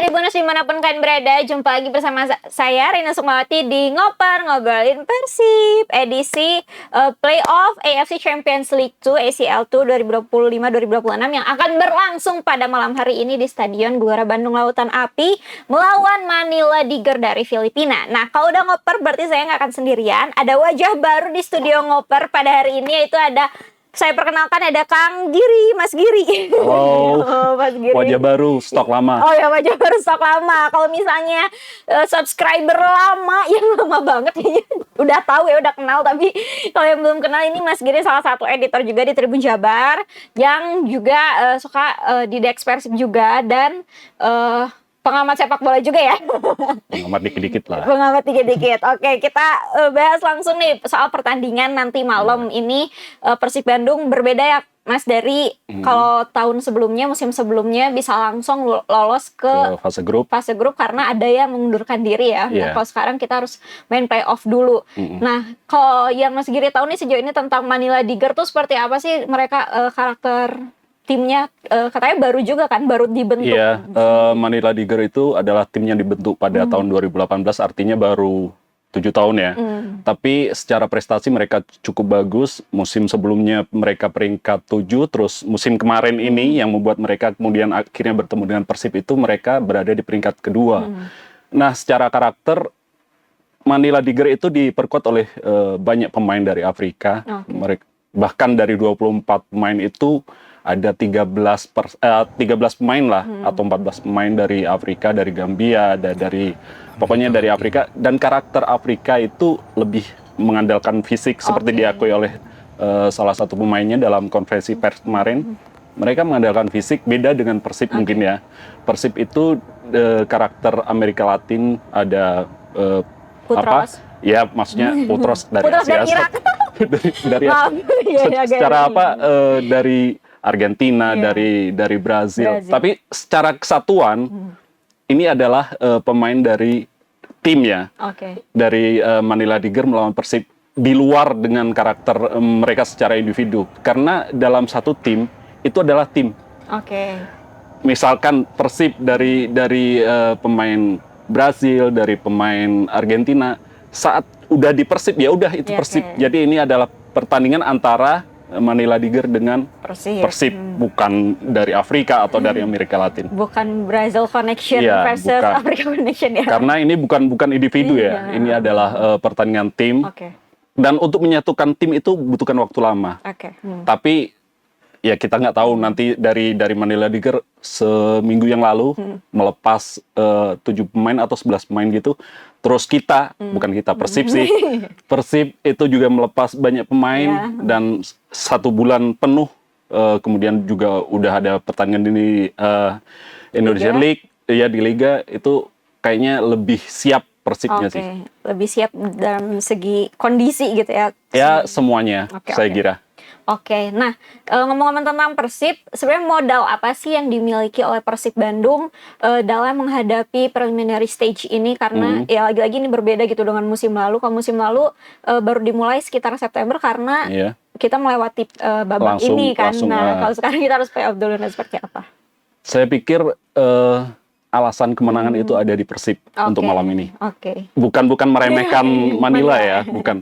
Tribuners dimanapun kalian berada, jumpa lagi bersama saya Rina Sukmawati di Ngoper Ngobrolin Persib edisi Playoff AFC Champions League 2 ACL 2 2025-2026 yang akan berlangsung pada malam hari ini di Stadion Gelora Bandung Lautan Api melawan Manila Tiger dari Filipina. Nah, kalau udah ngoper berarti saya nggak akan sendirian. Ada wajah baru di studio ngoper pada hari ini, yaitu ada, saya perkenalkan, ada Kang Giri, Mas Giri. Halo, Mas Giri. wajah baru, stok lama. Oh ya, wajah baru, stok lama. Kalau misalnya subscriber lama, yang lama banget kayaknya udah tahu ya, udah kenal. Tapi kalau yang belum kenal, ini Mas Giri salah satu editor juga di Tribun Jabar, yang juga suka di Dex Persib juga, dan pengamat sepak bola juga ya. Pengamat dikit-dikit lah. Pengamat dikit-dikit. Oke, kita bahas langsung nih soal pertandingan nanti malam ini. Persib Bandung berbeda ya, Mas, dari kalau tahun sebelumnya, musim sebelumnya bisa langsung lolos ke fase grup. Fase grup karena ada yang mengundurkan diri ya. Nah, kalau sekarang kita harus main playoff dulu. Nah, kalau yang Mas Giri tahu nih sejauh ini tentang Manila Tiger tuh seperti apa sih mereka, karakter timnya, katanya baru juga kan, baru dibentuk. Iya, Manila Tiger itu adalah tim yang dibentuk pada tahun 2018, artinya baru 7 tahun ya. Tapi secara prestasi mereka cukup bagus. Musim sebelumnya mereka peringkat 7, terus musim kemarin ini yang membuat mereka kemudian akhirnya bertemu dengan Persib itu mereka berada di peringkat kedua. Nah, secara karakter Manila Tiger itu diperkuat oleh banyak pemain dari Afrika. Bahkan dari 24 pemain itu ada 13 pemain lah, atau 14 pemain dari Afrika, dari Gambia, pokoknya dari Afrika. Dan karakter Afrika itu lebih mengandalkan fisik, seperti diakui oleh salah satu pemainnya dalam konferensi pers kemarin. Mereka mengandalkan fisik, beda dengan Persib mungkin ya. Persib itu karakter Amerika Latin, ada Putros. Ya, maksudnya Putros dari Putros Asia. dari Irak. dari secara apa, dari Argentina, dari Brazil. Tapi secara kesatuan ini adalah pemain dari tim ya. Dari Manila Tiger melawan Persib di luar dengan karakter mereka secara individu. Karena dalam satu tim itu adalah tim. Misalkan Persib dari pemain Brazil, dari pemain Argentina, saat udah di Persib ya udah itu Persib. Jadi ini adalah pertandingan antara Manila Tiger dengan Persib, bukan dari Afrika atau dari Amerika Latin. Bukan Brazil Connection versus Africa Connection ya. Karena ini bukan individu ya. Ini adalah pertandingan tim. Dan untuk menyatukan tim itu butuhkan waktu lama. Tapi ya kita nggak tahu nanti dari Manila Tiger seminggu yang lalu melepas 7 pemain atau 11 pemain gitu. Terus Persib sih. Persib itu juga melepas banyak pemain dan 1 bulan penuh. Kemudian juga udah ada pertandingan di Indonesian League ya, di Liga itu kayaknya lebih siap Persibnya sih. Lebih siap dalam segi kondisi gitu ya. Ya semuanya saya kira. Nah, ngomong-ngomong tentang Persib, sebenarnya modal apa sih yang dimiliki oleh Persib Bandung dalam menghadapi preliminary stage ini? Karena ya lagi-lagi ini berbeda gitu dengan musim lalu. Kalau musim lalu baru dimulai sekitar September karena kita melewati babak ini kan. Kalau sekarang kita harus playoff dulu, nah seperti apa? Saya pikir alasan kemenangan itu ada di Persib untuk malam ini. Bukan meremehkan Manila ya, bukan.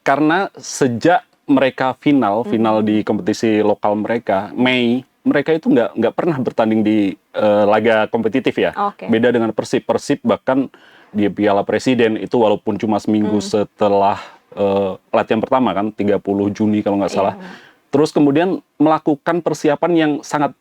Karena sejak mereka final di kompetisi lokal mereka, Mei, mereka itu nggak pernah bertanding di laga kompetitif ya. Beda dengan Persib bahkan di Piala Presiden itu walaupun cuma seminggu setelah latihan pertama kan, 30 Juni kalau nggak salah. Terus kemudian melakukan persiapan yang sangat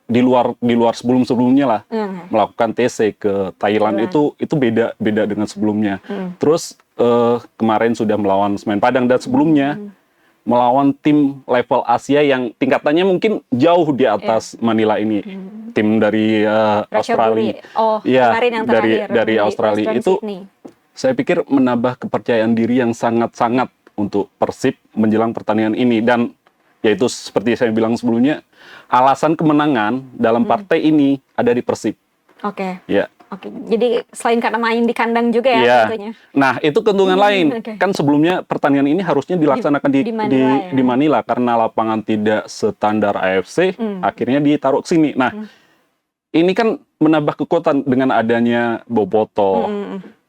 di luar sebelumnya lah. Melakukan TC ke Thailand itu beda dengan sebelumnya. Terus kemarin sudah melawan Semen Padang dan sebelumnya melawan tim level Asia yang tingkatannya mungkin jauh di atas Manila ini. Tim dari Australia. Dari Australia itu saya pikir menambah kepercayaan diri yang sangat-sangat untuk Persib menjelang pertandingan ini. Dan yaitu seperti saya bilang sebelumnya, alasan kemenangan dalam partai ini ada di Persib. Jadi selain karena main di kandang juga ya tentunya. Nah, itu keuntungan lain. Kan sebelumnya pertandingan ini harusnya dilaksanakan di Manila karena lapangan tidak standar AFC, akhirnya ditaruh ke sini. Nah, ini kan menambah kekuatan dengan adanya Boboto.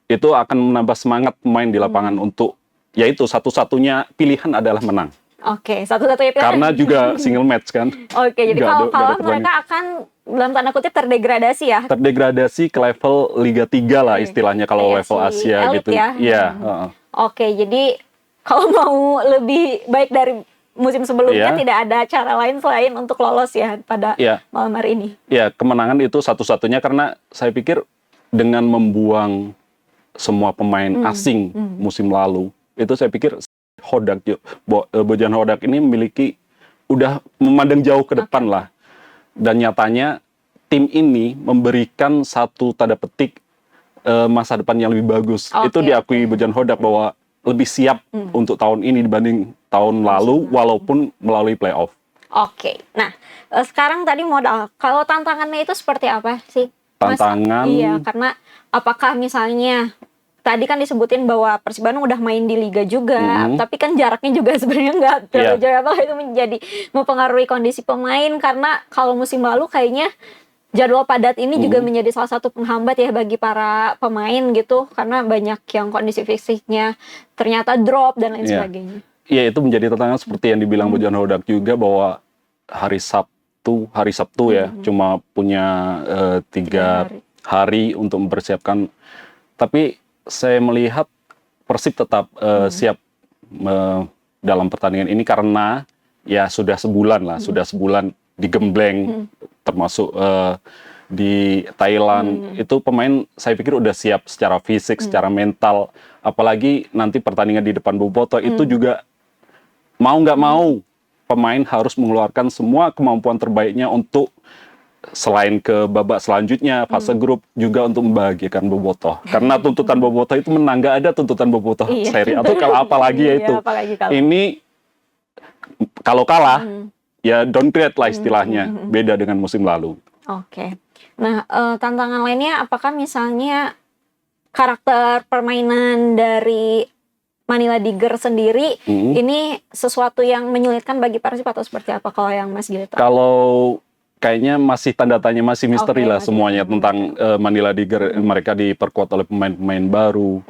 Itu akan menambah semangat pemain di lapangan untuk, yaitu satu-satunya pilihan adalah menang. Oke, satu-satunya pilihan. Karena juga single match kan. Oke, jadi kalau kalah mereka akan dalam tanda kutip terdegradasi ya? Terdegradasi ke level Liga 3 lah istilahnya kalau level Asia elit gitu. Ya? Iya. Oke, jadi kalau mau lebih baik dari musim sebelumnya, tidak ada cara lain selain untuk lolos ya pada malam hari ini. Ya, kemenangan itu satu-satunya, karena saya pikir dengan membuang semua pemain asing musim lalu, itu saya pikir Bojan Hodak ini udah memandang jauh ke depan lah. Dan nyatanya tim ini memberikan satu tanda petik masa depan yang lebih bagus. Itu diakui Bojan Hodak bahwa lebih siap untuk tahun ini dibanding tahun lalu, walaupun melalui playoff. Oke, nah sekarang tadi modal. Kalau tantangannya itu seperti apa sih? Tantangan? Iya, karena apakah misalnya tadi kan disebutin bahwa Persib Bandung udah main di Liga juga, tapi kan jaraknya juga sebenarnya nggak terlalu jauh, apa itu menjadi mempengaruhi kondisi pemain, karena kalau musim lalu kayaknya jadwal padat ini juga menjadi salah satu penghambat ya bagi para pemain gitu, karena banyak yang kondisi fisiknya ternyata drop dan lain sebagainya. Iya, itu menjadi tantangan seperti yang dibilang Bojan Hodak juga, bahwa hari Sabtu ya cuma punya 3 hari untuk mempersiapkan. Tapi saya melihat Persib tetap siap dalam pertandingan ini, karena ya sudah sebulan digembleng, termasuk di Thailand. Itu pemain saya pikir udah siap secara fisik, secara mental. Apalagi nanti pertandingan di depan Boboto itu juga mau nggak mau pemain harus mengeluarkan semua kemampuan terbaiknya untuk, selain ke babak selanjutnya fase grup, juga untuk membahagiakan Boboto. Karena tuntutan Boboto itu menang, nggak ada tuntutan Boboto seri atau kalau apalagi ya itu. Ini kalau kalah ya downgrade lah istilahnya, beda dengan musim lalu. Oke. Nah, tantangan lainnya apakah misalnya karakter permainan dari Manila Tiger sendiri ini sesuatu yang menyulitkan bagi Persib atau seperti apa kalau yang Mas Gili tahu? Kalau kayaknya masih tanda tanya, masih misteri lah semuanya tentang Manila Tiger. Mereka diperkuat oleh pemain-pemain baru.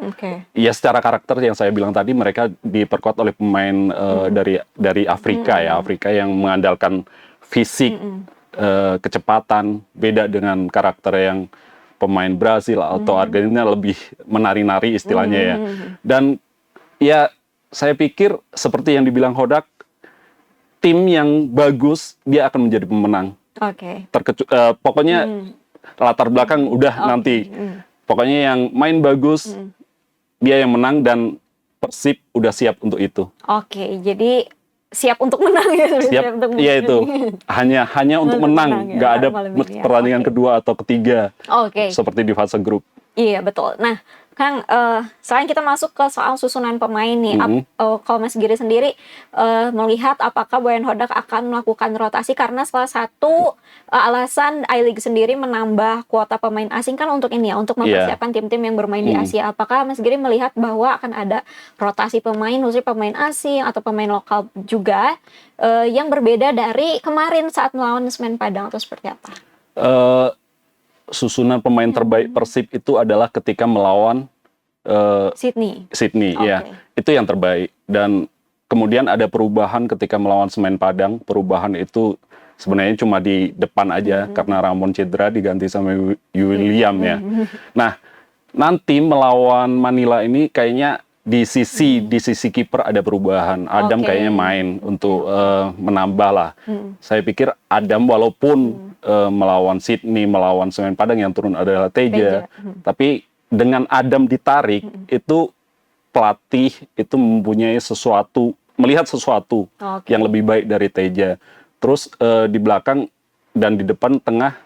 Ya secara karakter yang saya bilang tadi, mereka diperkuat oleh pemain dari Afrika ya, Afrika yang mengandalkan fisik, kecepatan, beda dengan karakter yang pemain Brasil atau Argentina lebih menari-nari istilahnya ya. Dan ya saya pikir seperti yang dibilang Hodak, tim yang bagus dia akan menjadi pemenang. Pokoknya latar belakang udah nanti. Pokoknya yang main bagus dia yang menang, dan Persib udah siap untuk itu. Jadi siap untuk menang ya. Iya itu. Hanya untuk menang, nggak ada pertandingan kedua atau ketiga. Seperti di fase grup. Iya betul. Nah, Kang, selain kita masuk ke soal susunan pemain nih, kalau Mas Giri sendiri melihat apakah Bojan Hodak akan melakukan rotasi, karena salah satu alasan I-League sendiri menambah kuota pemain asing kan untuk ini ya, untuk mempersiapkan tim-tim yang bermain di Asia. Apakah Mas Giri melihat bahwa akan ada rotasi pemain, khususnya pemain asing atau pemain lokal juga, yang berbeda dari kemarin saat melawan Semen Padang, atau seperti apa? Susunan pemain terbaik Persib itu adalah ketika melawan Sydney, ya, itu yang terbaik. Dan kemudian ada perubahan ketika melawan Semen Padang. Perubahan itu sebenarnya cuma di depan aja, karena Ramon cedera diganti sama William ya. Nah, nanti melawan Manila ini kayaknya di sisi kiper ada perubahan. Adam kayaknya main untuk menambah lah. Saya pikir Adam walaupun melawan Sydney, melawan Semen Padang yang turun adalah Teja, tapi dengan Adam ditarik, itu pelatih itu mempunyai melihat sesuatu yang lebih baik dari Teja. Terus di belakang dan di depan tengah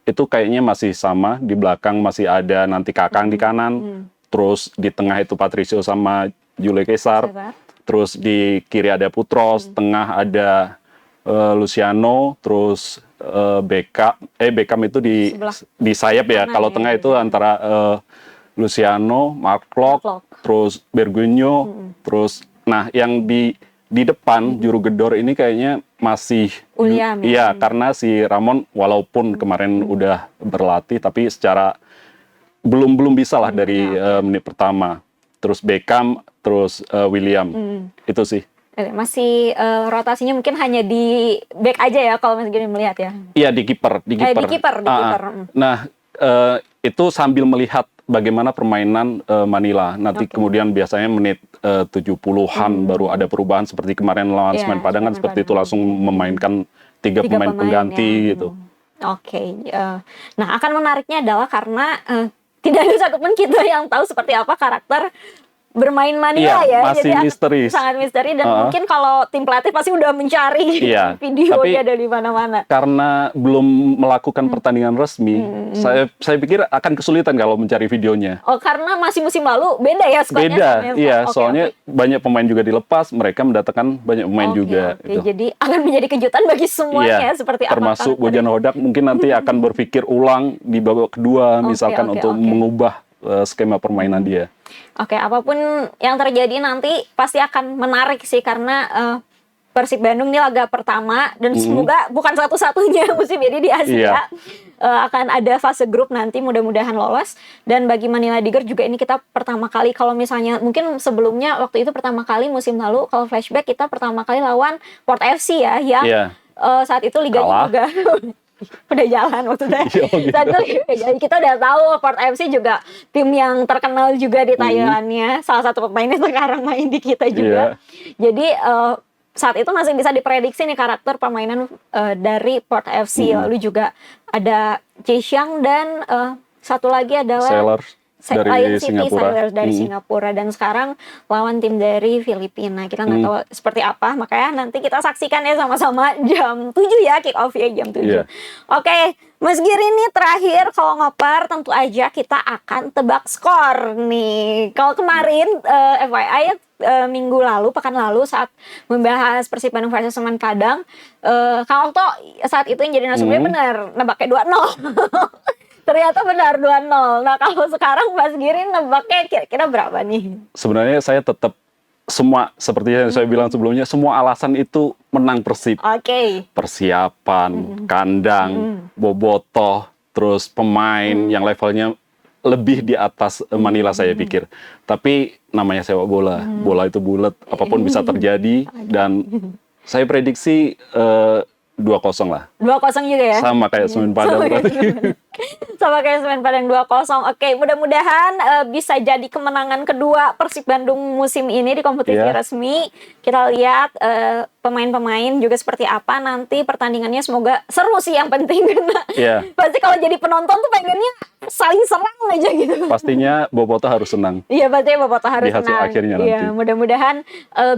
itu kayaknya masih sama. Di belakang masih ada nanti Kakang di kanan, terus di tengah itu Patricio sama Jule Cesar, terus di kiri ada Putros, tengah ada Luciano, terus Beckham itu di sayap ya. Kalau tengah itu antara Luciano, Mark Klok, terus Bergunyo, terus nah yang di di depan juru gedor ini kayaknya masih William, iya, karena si Ramon walaupun kemarin udah berlatih tapi secara belum bisa lah dari menit pertama. Terus Beckham, terus William. Itu sih. Masih rotasinya mungkin hanya di back aja ya kalau Mas Giri melihat ya. Iya, di kiper, di kiper. Nah, itu sambil melihat bagaimana permainan Manila. Nanti kemudian biasanya menit 70-an baru ada perubahan seperti kemarin lawan Semen Padang kan seperti itu, langsung memainkan tiga pemain pengganti gitu. Oke. Nah, akan menariknya adalah karena tidak ada satupun kita yang tahu seperti apa karakter bermain Manila ya, masih jadi misteri. Sangat misteri dan mungkin kalau tim pelatih pasti udah mencari videonya dari mana-mana. Karena belum melakukan pertandingan resmi, saya pikir akan kesulitan kalau mencari videonya. Oh, karena masih musim lalu beda ya squadnya. Beda, iya. Soalnya banyak pemain juga dilepas, mereka mendatangkan banyak pemain juga. Gitu. Jadi akan menjadi kejutan bagi semuanya seperti apa. Termasuk Bojan Hodak mungkin nanti akan berpikir ulang di babak kedua, misalkan untuk mengubah skema permainan dia. Oke, apapun yang terjadi nanti pasti akan menarik sih karena Persib Bandung ini laga pertama dan semoga bukan satu-satunya musim ini di Asia. Akan ada fase grup nanti, mudah-mudahan lolos. Dan bagi Manila Tiger juga ini kita pertama kali, kalau misalnya mungkin sebelumnya waktu itu pertama kali musim lalu kalau flashback kita pertama kali lawan Port FC ya yang saat itu liganya juga udah jalan maksudnya. Jadi kita udah tahu Port FC juga tim yang terkenal juga di Thailandnya. Salah satu pemainnya sekarang main di kita juga. Jadi saat itu masih bisa diprediksi nih karakter permainan dari Port FC. Lalu juga ada Jae Xiang dan satu lagi adalah dari Singapura dan sekarang lawan tim dari Filipina. Kita nggak tahu seperti apa, makanya nanti kita saksikan ya sama-sama jam 7 ya, kick off ya jam 7. Oke, Mas Giri nih terakhir kalau ngoper tentu aja kita akan tebak skor nih. Kalau kemarin FYI minggu lalu, pekan lalu saat membahas Persib Bandung versus Semen Padang, Kang Okto saat itu yang jadi narasumbernya benar, nebaknya 2-0. Ternyata benar 2-0. Nah, kalau sekarang Mas Giri nebaknya kira-kira berapa nih? Sebenarnya saya tetap semua seperti yang saya bilang sebelumnya, semua alasan itu menang Persib. Persiapan, kandang, bobotoh, terus pemain yang levelnya lebih di atas Manila saya pikir. Tapi namanya sepak bola, bola itu bulat, apapun bisa terjadi dan saya prediksi 2-0 lah. 2-0 juga ya? Sama kayak Semen Padang berarti. Sama kayak Semen Padang 2-0. Oke, mudah-mudahan bisa jadi kemenangan kedua Persib Bandung musim ini di kompetisi resmi. Kita lihat pemain-pemain juga seperti apa nanti pertandingannya, semoga seru sih yang penting karena pasti kalau jadi penonton tuh pengennya saling serang aja gitu. Pastinya Bobotoh harus senang. Iya, pastinya Bobotoh harus senang. Di hasil akhirnya nanti. Iya, mudah-mudahan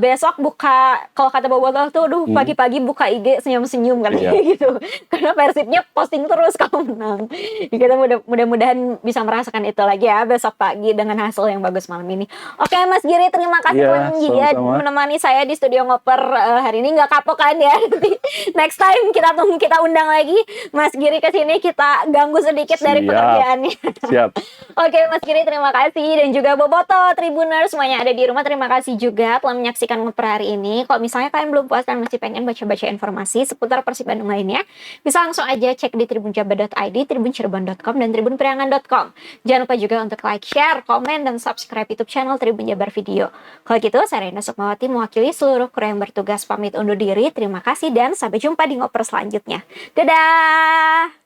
besok buka, kalau kata Bobotoh tuh pagi-pagi buka IG senyum-senyum kan gitu. Karena Persibnya posting terus kalau menang. Kita mudah-mudahan bisa merasakan itu lagi ya besok pagi dengan hasil yang bagus malam ini. Oke, Mas Giri, terima kasih telah menemani saya di studio ngoper hari ini. Nggak kapok kan ya? Nanti next time kita undang lagi Mas Giri ke sini, kita ganggu sedikit dari pekerjaannya. Siap. Oke, Mas Giri, terima kasih, dan juga Bobotoh, Tribuners semuanya ada di rumah, terima kasih juga telah menyaksikan ngoper hari ini. Kalau misalnya kalian belum puas dan masih pengen baca-baca informasi seputar Persib Bandung lainnya, bisa langsung aja cek di tribunjabar.id, tribuncirebon.com, dan tribunpriangan.com. Jangan lupa juga untuk like, share, komen, dan subscribe YouTube channel Tribun Jabar Video. Kalau gitu, saya Rena Sukmawati mewakili seluruh kru yang bertugas pamit undur diri. Terima kasih dan sampai jumpa di ngoper selanjutnya. Dadah!